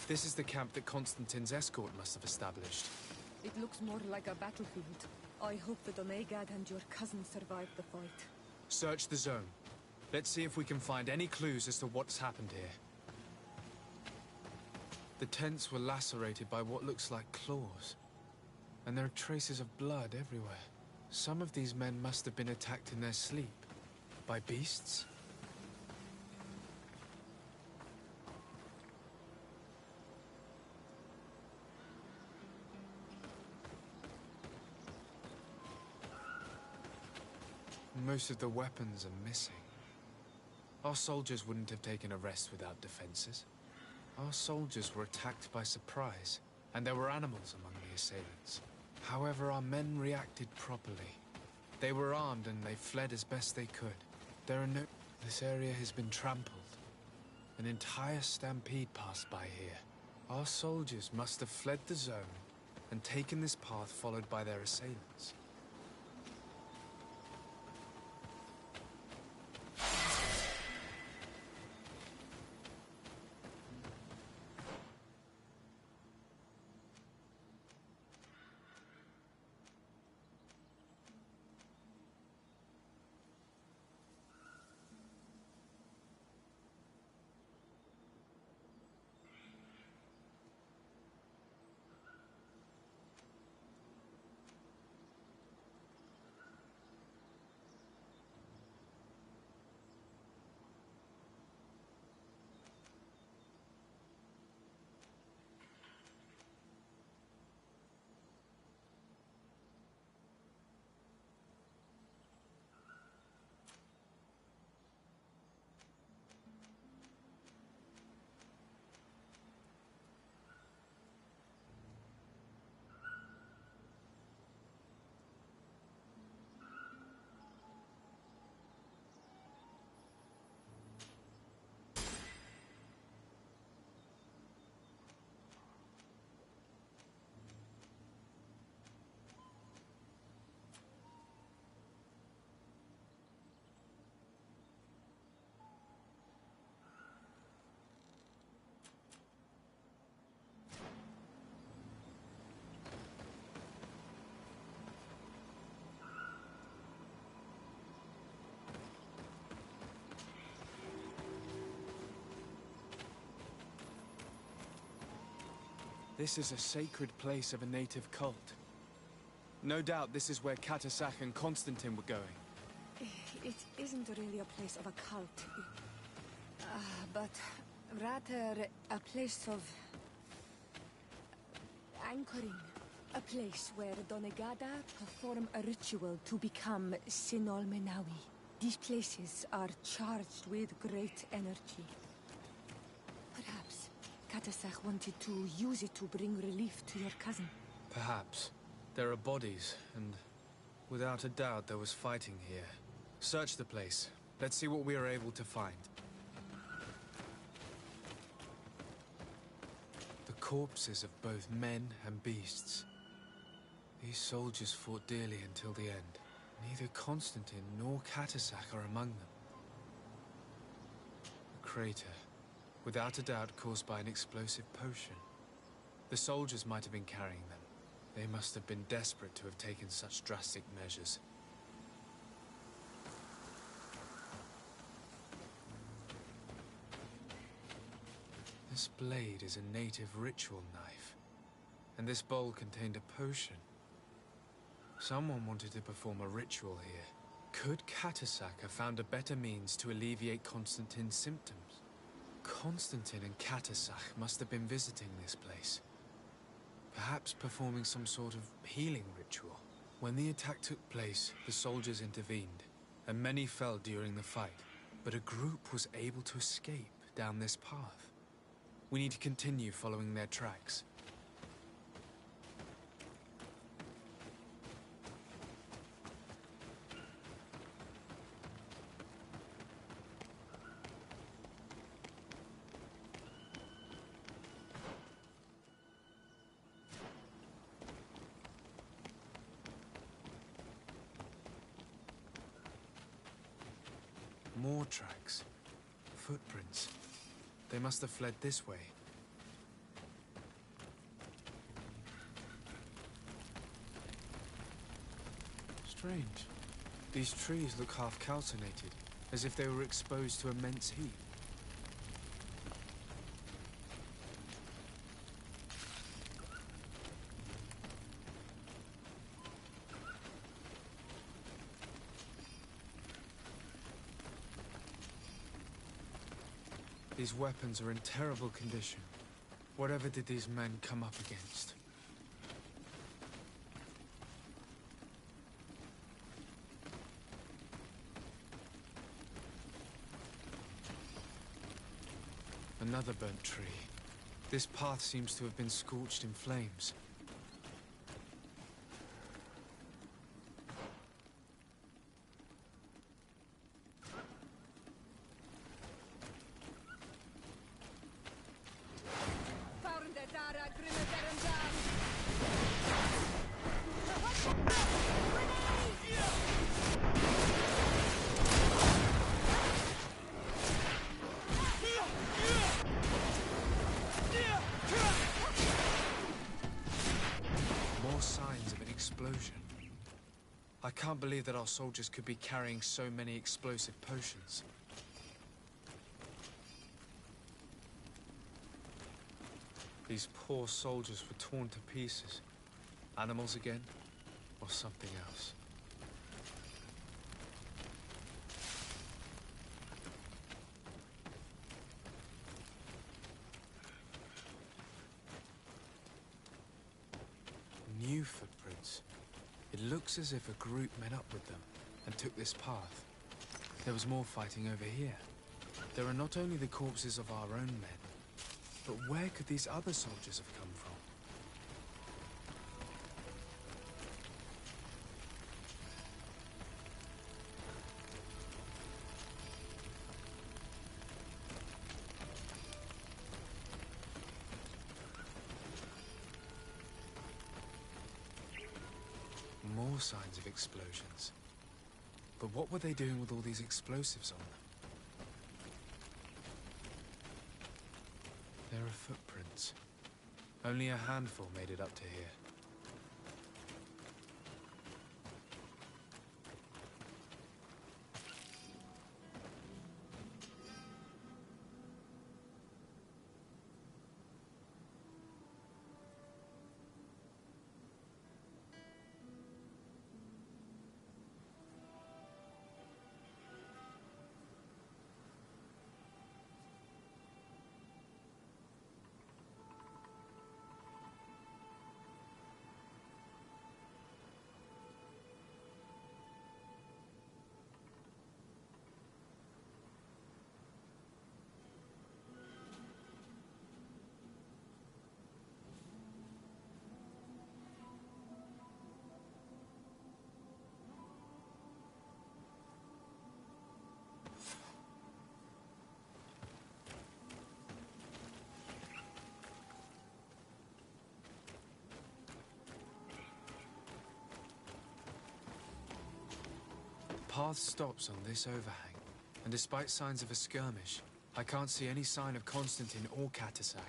This is the camp that Constantine's escort must have established. It looks more like a battlefield. I hope that Omegad and your cousin survived the fight. Search the zone. Let's see if we can find any clues as to what's happened here. The tents were lacerated by what looks like claws. And there are traces of blood everywhere. Some of these men must have been attacked in their sleep. By beasts? Most of the weapons are missing. Our soldiers wouldn't have taken a rest without defenses. Our soldiers were attacked by surprise, and there were animals among the assailants. However, our men reacted properly. They were armed and they fled as best they could. This area has been trampled. An entire stampede passed by here. Our soldiers must have fled the zone and taken this path followed by their assailants. This is a sacred place of a native cult. No doubt this is where Catasach and Constantine were going. It isn't really a place of a cult. But rather a place of anchoring. A place where Donegada perform a ritual to become Sinol Menawi. These places are charged with great energy. Perhaps Catasach wanted to use it to bring relief to your cousin. Perhaps. There are bodies, and without a doubt there was fighting here. Search the place. Let's see what we are able to find. The corpses of both men and beasts. These soldiers fought dearly until the end. Neither Constantine nor Catasach are among them. A crater, without a doubt caused by an explosive potion. The soldiers might have been carrying them. They must have been desperate to have taken such drastic measures. This blade is a native ritual knife, and this bowl contained a potion. Someone wanted to perform a ritual here. Could Catasach have found a better means to alleviate Constantine's symptoms? Constantine and Catasach must have been visiting this place. Perhaps performing some sort of healing ritual. When the attack took place, the soldiers intervened, and many fell during the fight. But a group was able to escape down this path. We need to continue following their tracks. More tracks. Footprints. They must have fled this way. strange. These trees look half calcinated, as if they were exposed to immense heat. These weapons are in terrible condition. Whatever did these men come up against? Another burnt tree. This path seems to have been scorched in flames. I can't believe that our soldiers could be carrying so many explosive potions. These poor soldiers were torn to pieces. Animals again, or something else. New footprints. It looks as if a group met up with them and took this path. There was more fighting over here. There are not only the corpses of our own men, but where could these other soldiers have come from? More signs of explosions. But what were they doing with all these explosives on them? There are footprints. Only a handful made it up to here. The path stops on this overhang, and despite signs of a skirmish, I can't see any sign of Constantine or Katasach.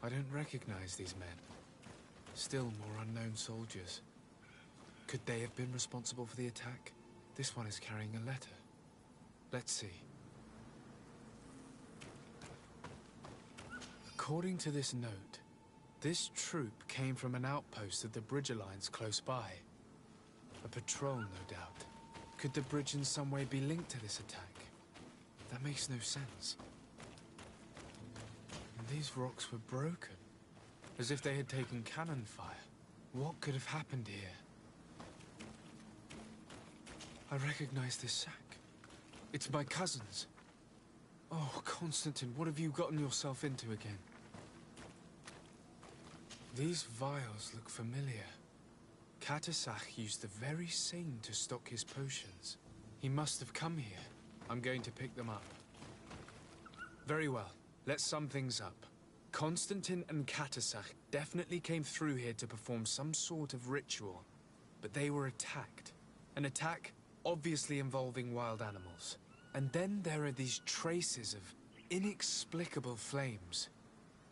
I don't recognize these men. Still more unknown soldiers. Could they have been responsible for the attack? This one is carrying a letter. Let's see. According to this note, this troop came from an outpost of the Bridge Alliance close by. A patrol, no doubt. Could the bridge in some way be linked to this attack? That makes no sense. These rocks were broken, as if they had taken cannon fire. What could have happened here? I recognize this sack. It's my cousin's. Oh, Constantine, what have you gotten yourself into again? These vials look familiar. Catasach used the very same to stock his potions. He must have come here. I'm going to pick them up. Very well. Let's sum things up. Constantine and Catasach definitely came through here to perform some sort of ritual, but they were attacked. An attack obviously involving wild animals. And then there are these traces of inexplicable flames.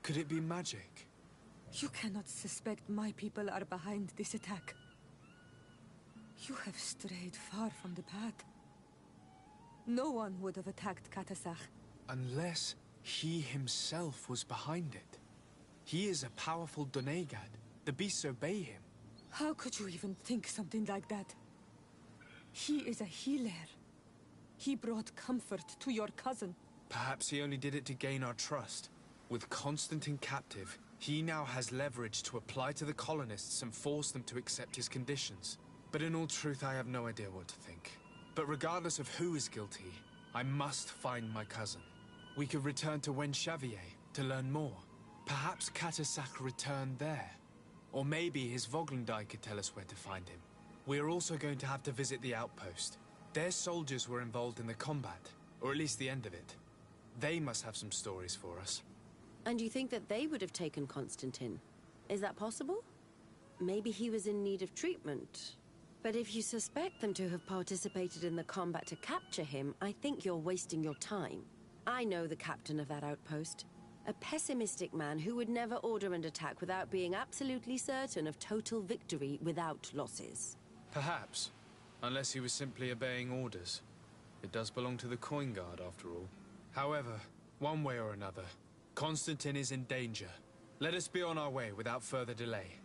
Could it be magic? You cannot suspect my people are behind this attack. You have strayed far from the path. No one would have attacked Catasach. Unless he himself was behind it. He is a powerful Donegad. The beasts obey him. How could you even think something like that? He is a healer. He brought comfort to your cousin. Perhaps he only did it to gain our trust. With Constantine captive, he now has leverage to apply to the colonists and force them to accept his conditions. But in all truth, I have no idea what to think. But regardless of who is guilty, I must find my cousin. We could return to Wenxavier to learn more. Perhaps Catasach returned there. Or maybe his Voglendai could tell us where to find him. We are also going to have to visit the outpost. Their soldiers were involved in the combat, or at least the end of it. They must have some stories for us. And you think that they would have taken Constantine? Is that possible? Maybe he was in need of treatment. But if you suspect them to have participated in the combat to capture him, I think you're wasting your time. I know the captain of that outpost. A pessimistic man who would never order an attack without being absolutely certain of total victory without losses. Perhaps. Unless he was simply obeying orders. It does belong to the Coin Guard, after all. However, one way or another, Constantine is in danger. Let us be on our way without further delay.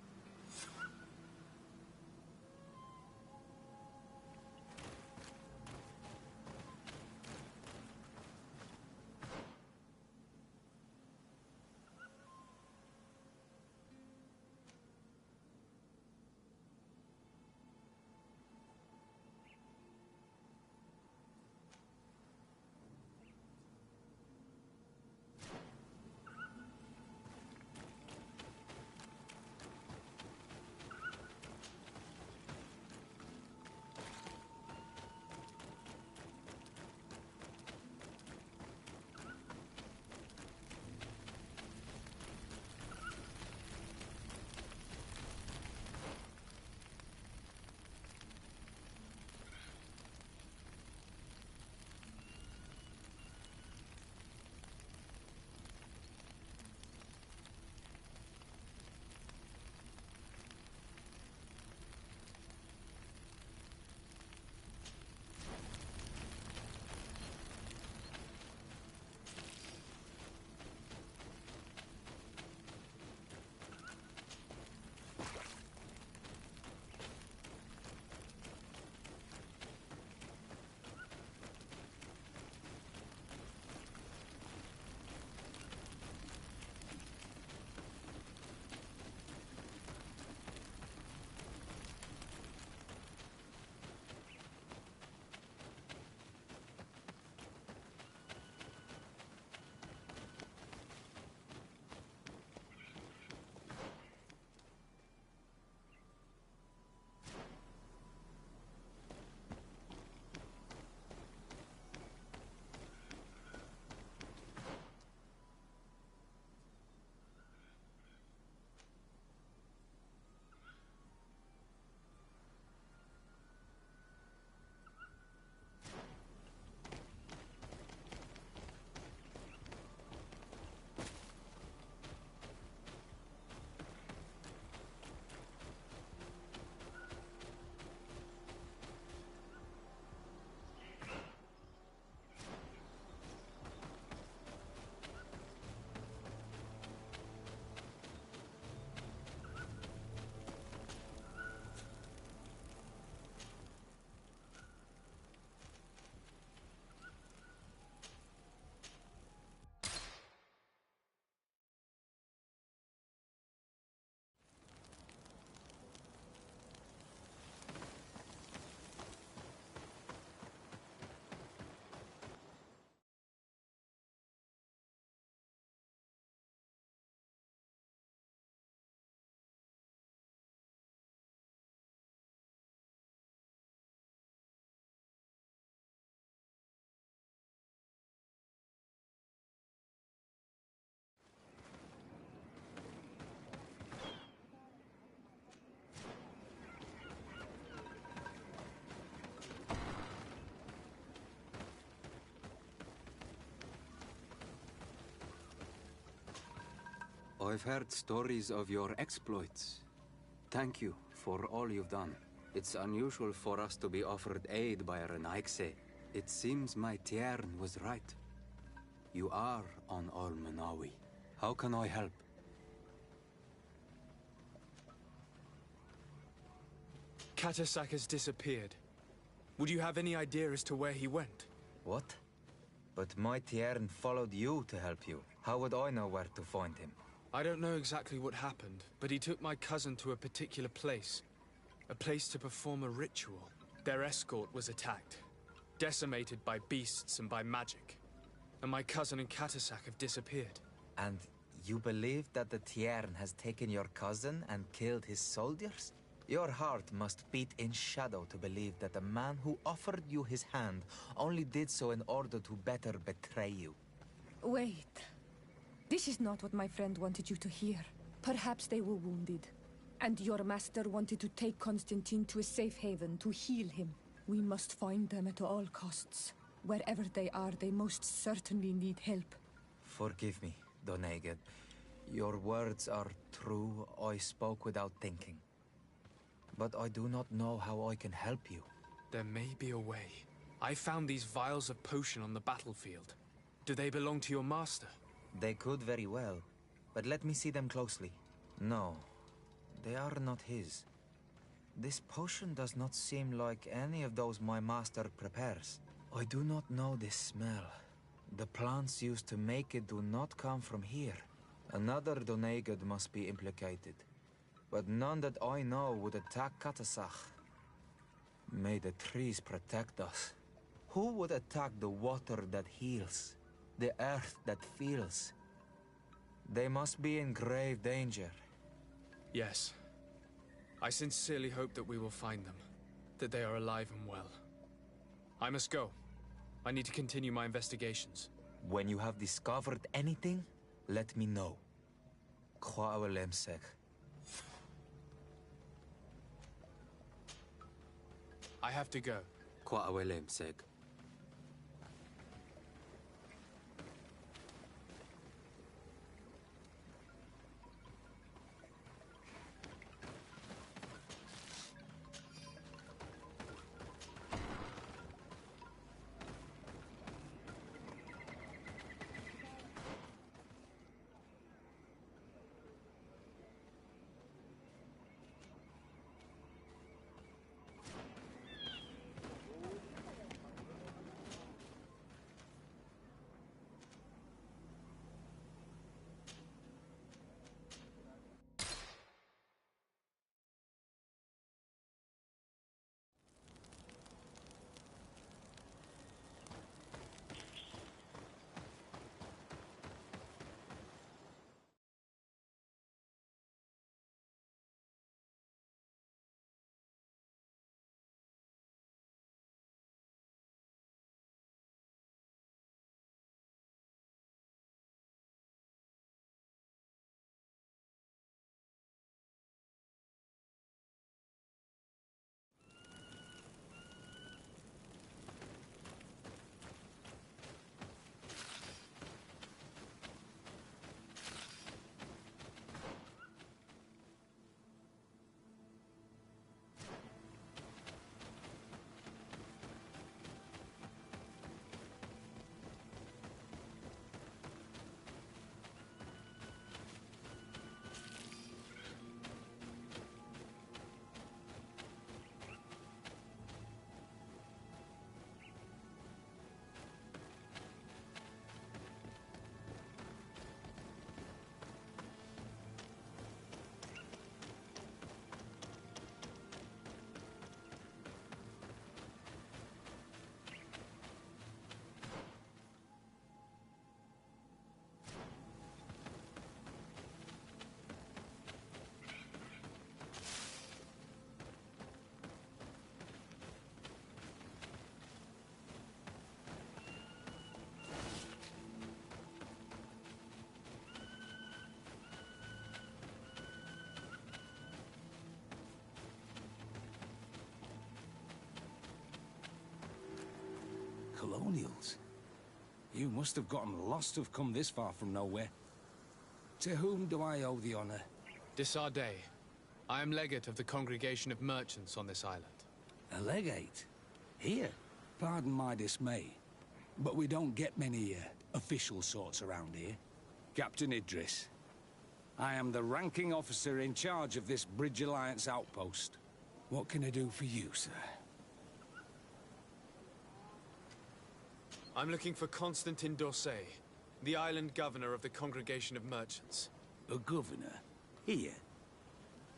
I've heard stories of your exploits. Thank you for all you've done. It's unusual for us to be offered aid by a Renaigse. It seems my Tiern was right. You are on Olmenawi. How can I help? Katasak has disappeared. Would you have any idea as to where he went? What? But my Tiern followed you to help you. How would I know where to find him? I don't know exactly what happened, but he took my cousin to a particular place. A place to perform a ritual. Their escort was attacked. Decimated by beasts and by magic. And my cousin and Katasak have disappeared. And you believe that the Tiern has taken your cousin and killed his soldiers? Your heart must beat in shadow to believe that the man who offered you his hand only did so in order to better betray you. Wait. This is not what my friend wanted you to hear. Perhaps they were wounded. And your master wanted to take Constantine to a safe haven to heal him. We must find them at all costs. Wherever they are, they most certainly need help. Forgive me, Doneged. Your words are true. I spoke without thinking. But I do not know how I can help you. There may be a way. I found these vials of potion on the battlefield. Do they belong to your master? They could very well, but let me see them closely. No, they are not his. This potion does not seem like any of those my master prepares. I do not know this smell. The plants used to make it do not come from here. Another Doneged must be implicated. But none that I know would attack Katasak. May the trees protect us. Who would attack the water that heals? The earth that feels? They must be in grave danger. Yes. I sincerely hope that we will find them. That they are alive and well. I must go. I need to continue my investigations. When you have discovered anything, let me know. Kwawelemsek. I have to go. Kwawelemsek. Colonials? You must have gotten lost to have come this far from nowhere. To whom do I owe the honor? Desardet. I am legate of the Congregation of Merchants on this island. A legate? Here? Pardon my dismay, but we don't get many official sorts around here. Captain Idris. I am the ranking officer in charge of this Bridge Alliance outpost. What can I do for you, sir? I'm looking for Constantin Dorsey, the island governor of the Congregation of Merchants. A governor? Here?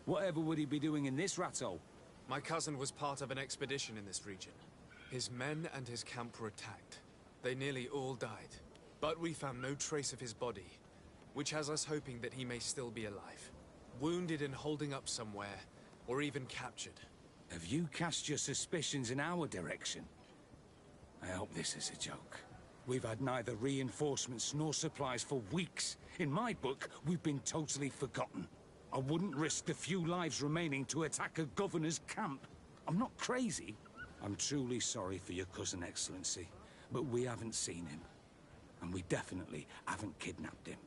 Whatever would he be doing in this rattle? My cousin was part of an expedition in this region. His men and his camp were attacked. They nearly all died. But we found no trace of his body, which has us hoping that he may still be alive. Wounded and holding up somewhere, or even captured. Have you cast your suspicions in our direction? I hope this is a joke. We've had neither reinforcements nor supplies for weeks. In my book, we've been totally forgotten. I wouldn't risk the few lives remaining to attack a governor's camp. I'm not crazy. I'm truly sorry for your cousin, Excellency, but we haven't seen him. And we definitely haven't kidnapped him.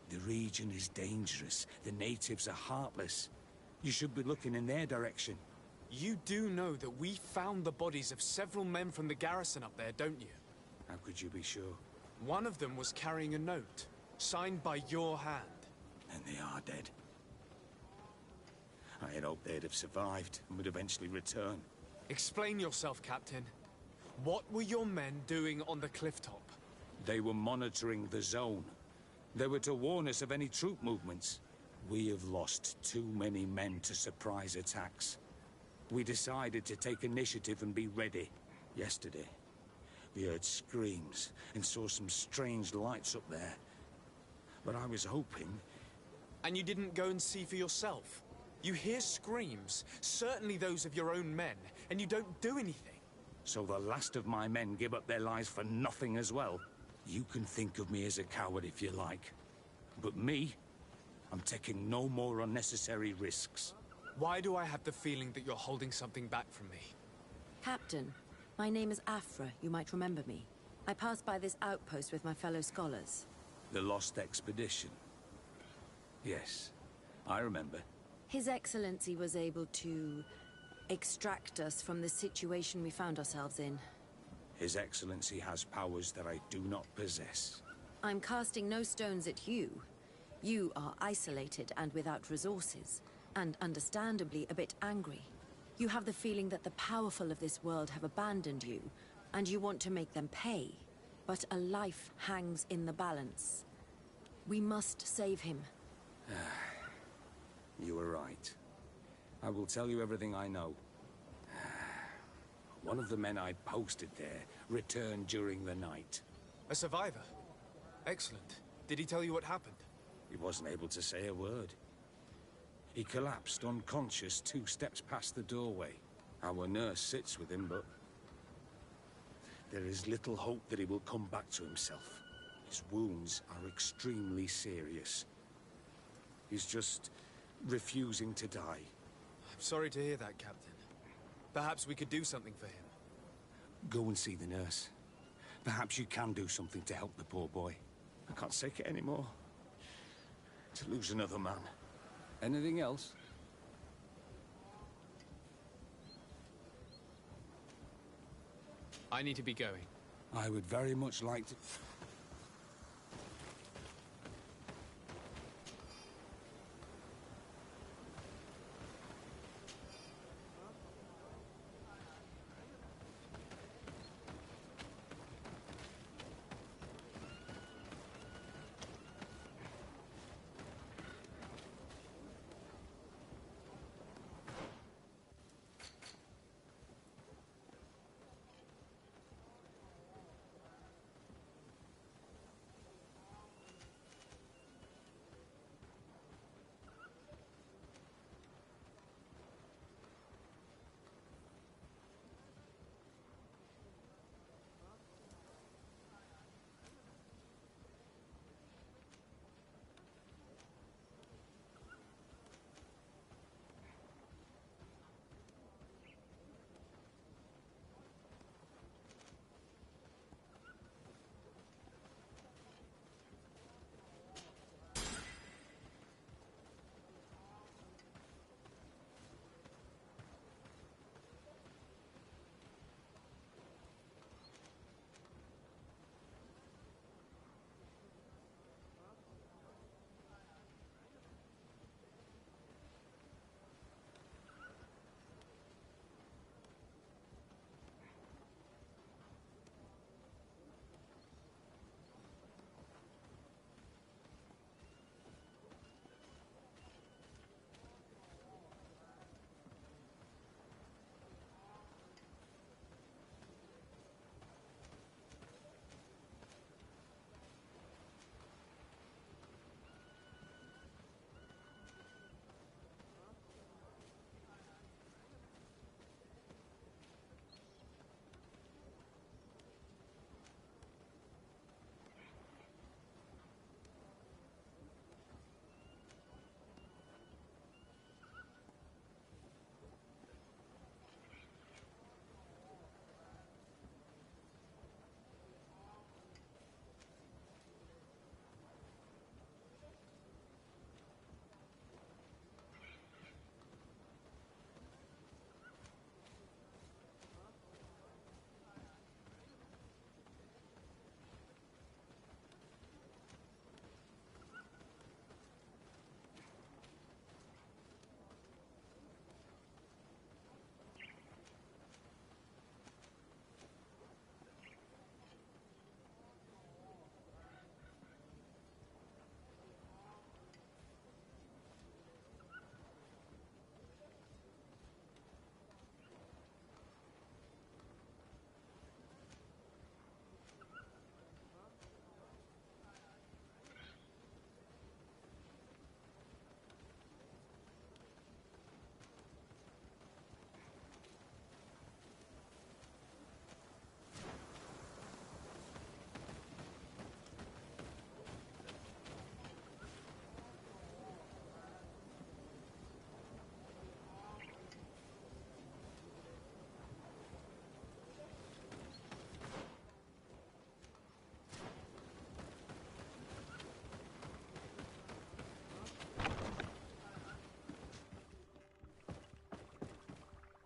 The region is dangerous. The natives are heartless. You should be looking in their direction. You do know that we found the bodies of several men from the garrison up there, don't you? How could you be sure? One of them was carrying a note, signed by your hand. And they are dead. I had hoped they'd have survived and would eventually return. Explain yourself, Captain. What were your men doing on the clifftop? They were monitoring the zone. They were to warn us of any troop movements. We have lost too many men to surprise attacks. We decided to take initiative and be ready. Yesterday, we heard screams and saw some strange lights up there. But I was hoping... And you didn't go and see for yourself? You hear screams, certainly those of your own men, and you don't do anything. So the last of my men give up their lives for nothing as well? You can think of me as a coward if you like. But me, I'm taking no more unnecessary risks. Why do I have the feeling that you're holding something back from me? Captain, my name is Afra. You might remember me. I passed by this outpost with my fellow scholars. The Lost Expedition. Yes, I remember. His Excellency was able to extract us from the situation we found ourselves in. His Excellency has powers that I do not possess. I'm casting no stones at you. You are isolated and without resources, and understandably a bit angry. You have the feeling that the powerful of this world have abandoned you, and you want to make them pay. But a life hangs in the balance. We must save him. You were right. I will tell you everything I know. One of the men I posted there returned during the night. A survivor? Excellent. Did he tell you what happened? He wasn't able to say a word. He collapsed unconscious 2 steps past the doorway. Our nurse sits with him, but there is little hope that he will come back to himself. His wounds are extremely serious. He's just refusing to die. I'm sorry to hear that, Captain. Perhaps we could do something for him. Go and see the nurse. Perhaps you can do something to help the poor boy. I can't take it anymore. To lose another man. Anything else? I need to be going. I would very much like to...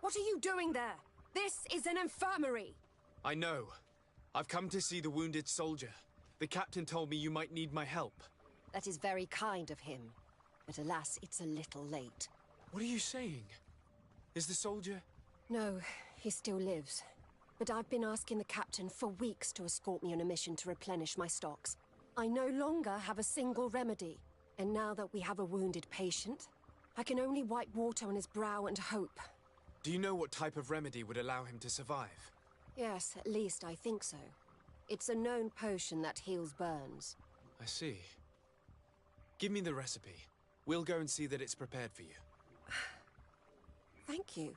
What are you doing there? This is an infirmary! I know. I've come to see the wounded soldier. The captain told me you might need my help. That is very kind of him. But alas, it's a little late. What are you saying? Is the soldier... No, he still lives. But I've been asking the captain for weeks to escort me on a mission to replenish my stocks. I no longer have a single remedy. And now that we have a wounded patient, I can only wipe water on his brow and hope. Do you know what type of remedy would allow him to survive? Yes, at least I think so. It's a known potion that heals burns. I see. Give me the recipe. We'll go and see that it's prepared for you. Thank you.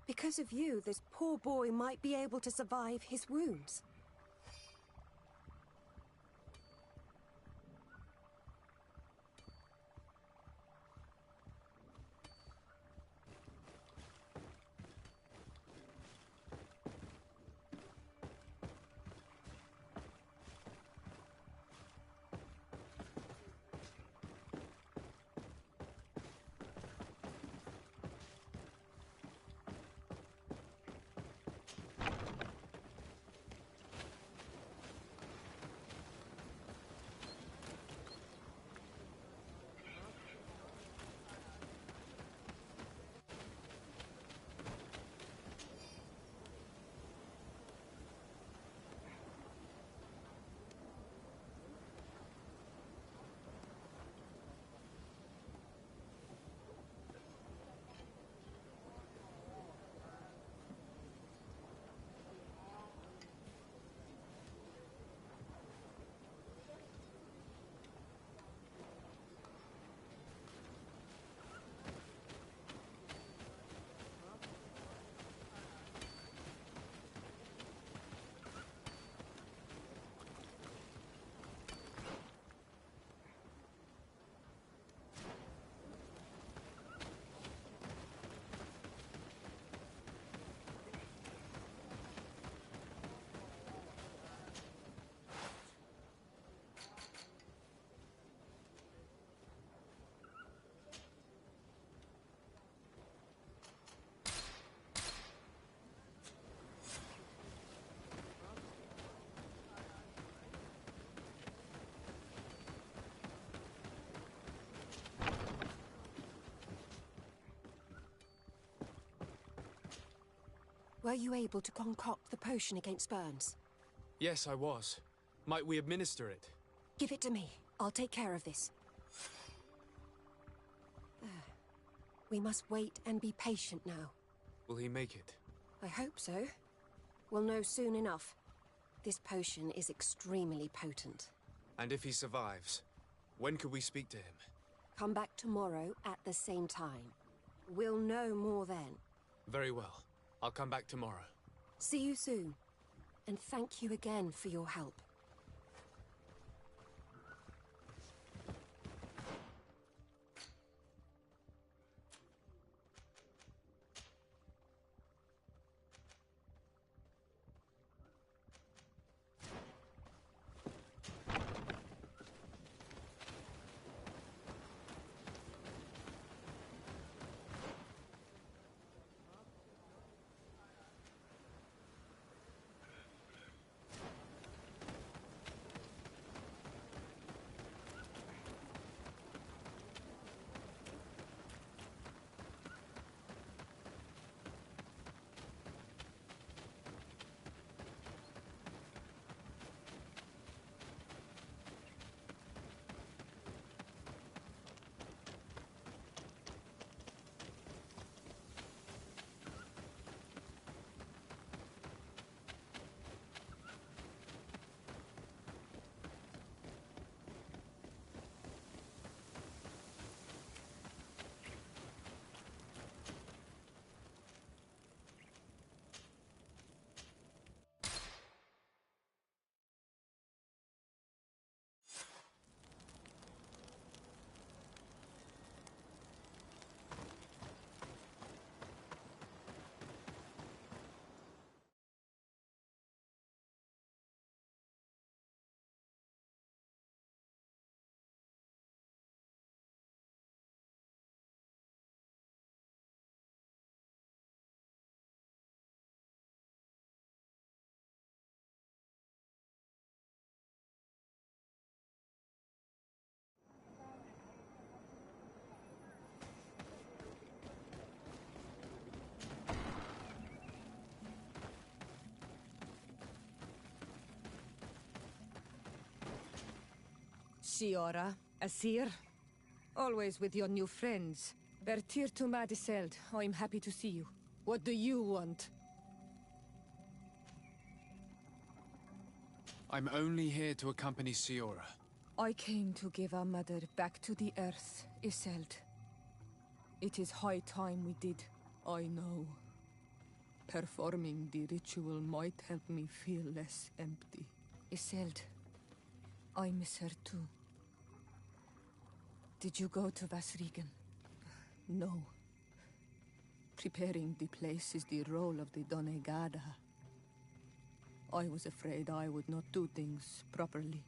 Because of you, this poor boy might be able to survive his wounds. Were you able to concoct the potion against burns? Yes, I was. Might we administer it? Give it to me. I'll take care of this. We must wait and be patient now. Will he make it? I hope so. We'll know soon enough. This potion is extremely potent. And if he survives, when could we speak to him? Come back tomorrow at the same time. We'll know more then. Very well. I'll come back tomorrow. See you soon. And thank you again for your help. Siora, Asir. Always with your new friends. Bertir to Madiseld. I'm happy to see you. What do you want? I'm only here to accompany Siora. I came to give our mother back to the earth, Iseld. It is high time we did. I know. Performing the ritual might help me feel less empty. Iseld, I miss her too. Did you go to Vasrigan? No. Preparing the place is the role of the Donegada. I was afraid I would not do things properly.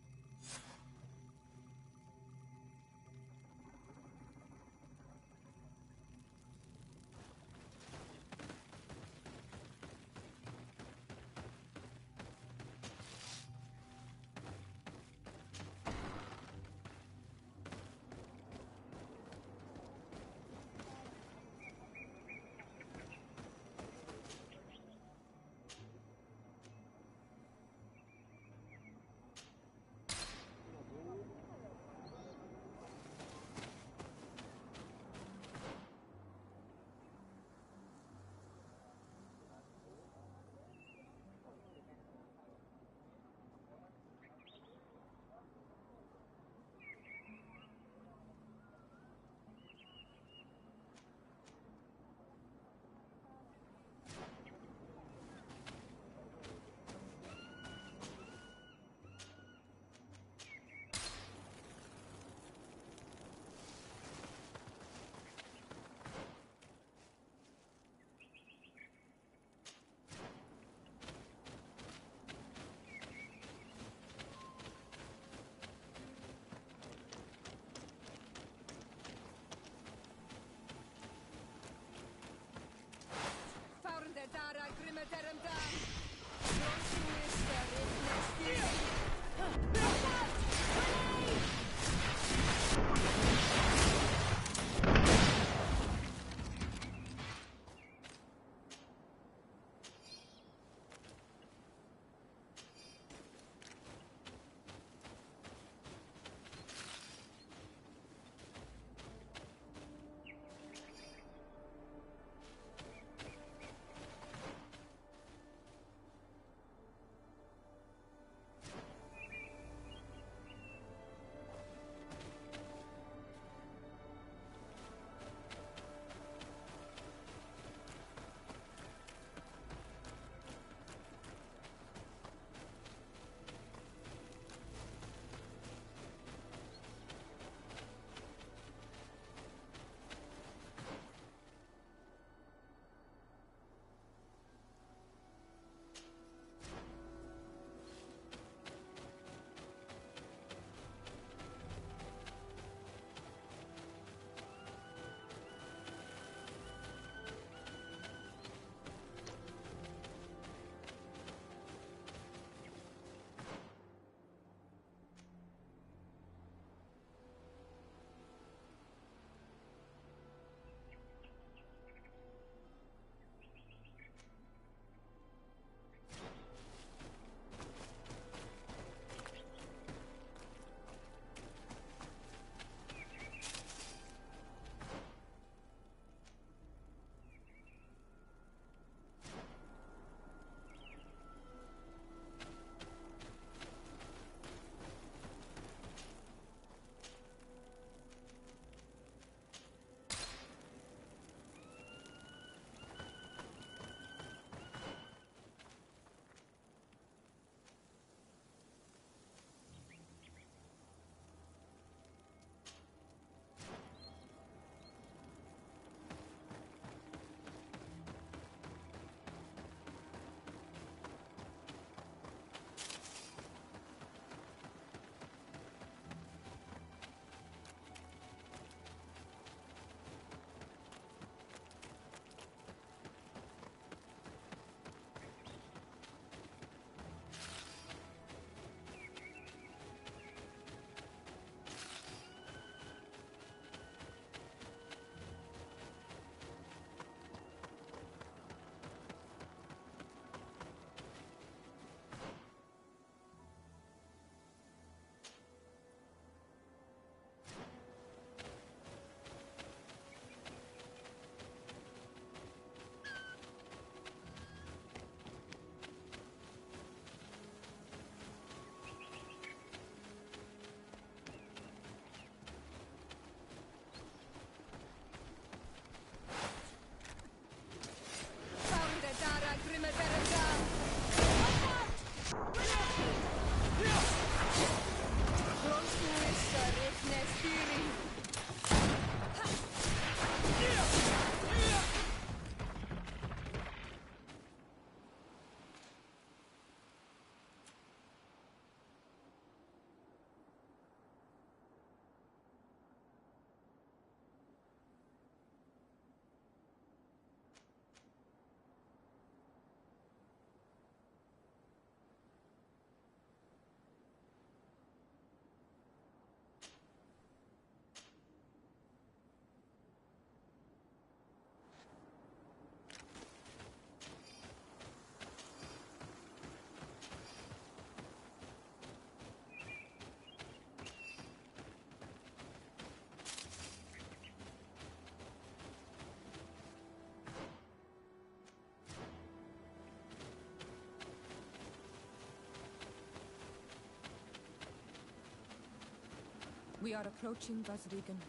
We are approaching Basrigan.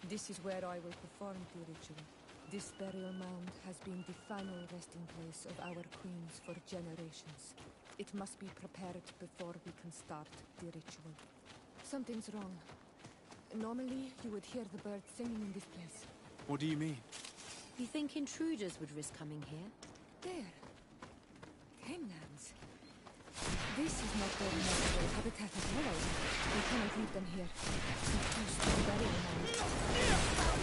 This is where I will perform the ritual. This burial mound has been the final resting place of our queens for generations. It must be prepared before we can start the ritual. Something's wrong. Normally, you would hear the birds singing in this place. What do you mean? You think intruders would risk coming here? There. Camelot's. This is not their natural habitat at all. We cannot leave them here. They're too strong burial mound.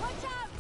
Watch out!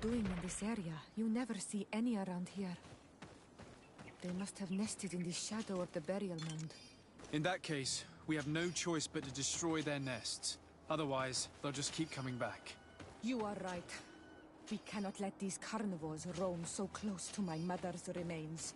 Doing in this area. You never see any around here. They must have nested in the shadow of the burial mound. In that case, we have no choice but to destroy their nests. Otherwise, they'll just keep coming back. You are right. We cannot let these carnivores roam so close to my mother's remains.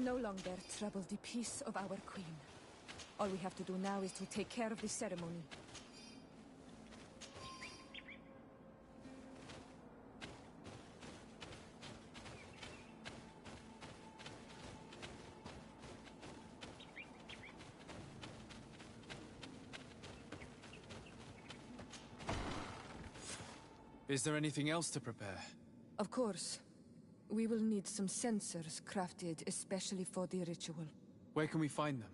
no longer trouble the peace of our queen. All we have to do now is to take care of the ceremony. Is there anything else to prepare? Of course. We will need some sensors crafted especially for the ritual. Where can we find them?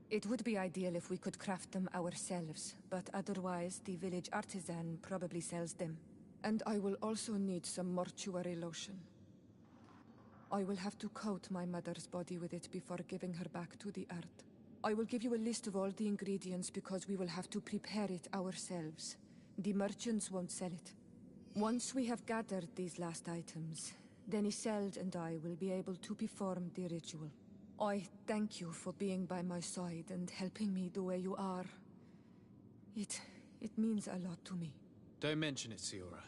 It would be ideal if we could craft them ourselves, but otherwise the village artisan probably sells them. And I will also need some mortuary lotion. I will have to coat my mother's body with it before giving her back to the earth. I will give you a list of all the ingredients because we will have to prepare it ourselves. The merchants won't sell it. Once we have gathered these last items, then Isolde and I will be able to perform the ritual. I thank you for being by my side and helping me the way you are. It means a lot to me. Don't mention it, Siora.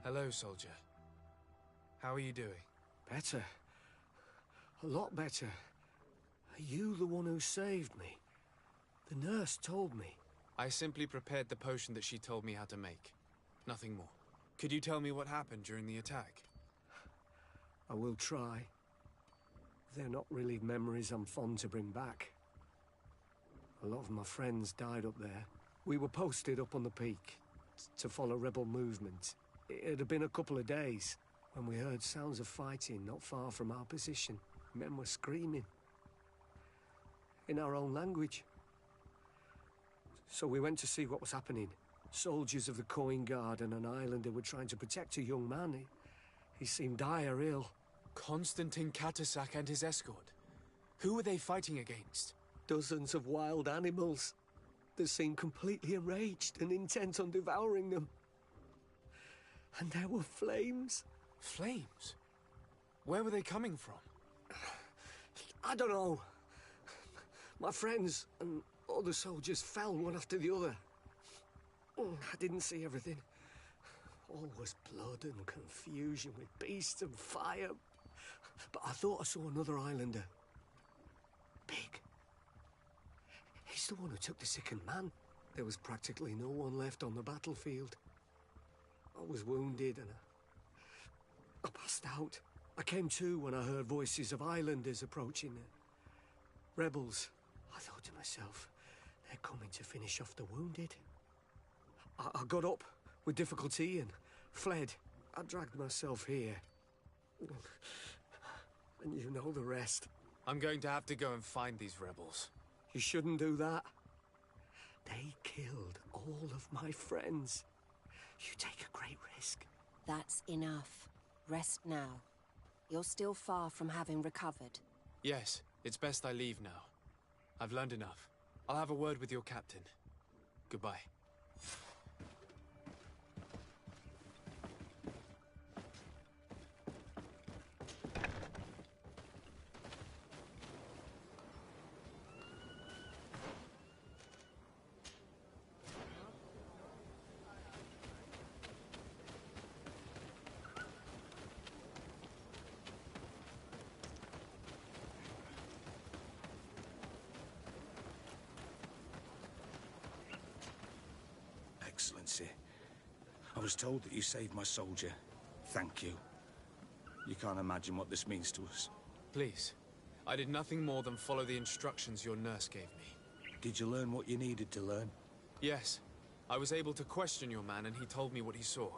Hello, soldier. How are you doing? Better. A lot better. Are you the one who saved me? The nurse told me. I simply prepared the potion that she told me how to make. Nothing more. Could you tell me what happened during the attack? I will try. They're not really memories I'm fond to bring back. A lot of my friends died up there. We were posted up on the peak to follow rebel movement. It had been a couple of days when we heard sounds of fighting not far from our position. Men were screaming. In our own language. So we went to see what was happening. Soldiers of the Coin Guard and an islander were trying to protect a young man. He seemed dire ill. Constantine Katasak and his escort. Who were they fighting against? Dozens of wild animals. They seemed completely enraged and intent on devouring them. And there were flames. Flames? Where were they coming from? I don't know. My friends and other soldiers fell one after the other. I didn't see everything. All was blood and confusion with beasts and fire. But I thought I saw another islander. Big. He's the one who took the sickened man. There was practically no one left on the battlefield. I was wounded and I passed out. I came to when I heard voices of islanders approaching. Rebels. I thought to myself, they're coming to finish off the wounded. I got up with difficulty and fled. I dragged myself here. And you know the rest. I'm going to have to go and find these rebels. You shouldn't do that. They killed all of my friends. You take a great risk. That's enough. Rest now. You're still far from having recovered. Yes, it's best I leave now. I've learned enough. I'll have a word with your captain. Goodbye. Excellency, I was told that you saved my soldier. Thank you. You can't imagine what this means to us. Please. I did nothing more than follow the instructions your nurse gave me. Did you learn what you needed to learn? Yes. I was able to question your man and he told me what he saw.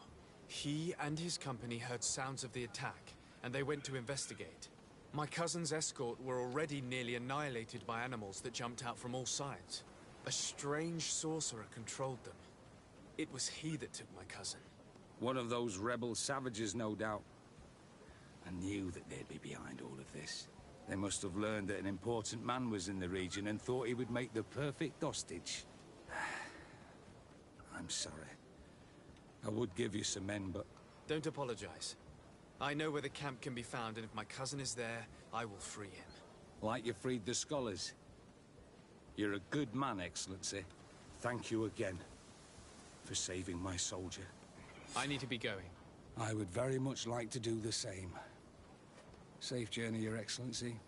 He and his company heard sounds of the attack, and they went to investigate. My cousin's escort were already nearly annihilated by animals that jumped out from all sides. A strange sorcerer controlled them. It was he that took my cousin. One of those rebel savages, no doubt. I knew that they'd be behind all of this. They must have learned that an important man was in the region and thought he would make the perfect hostage. I'm sorry. I would give you some men, but... Don't apologize. I know where the camp can be found, and if my cousin is there, I will free him. Like you freed the scholars. You're a good man, Excellency. Thank you again for saving my soldier. I need to be going. I would very much like to do the same. Safe journey, Your Excellency.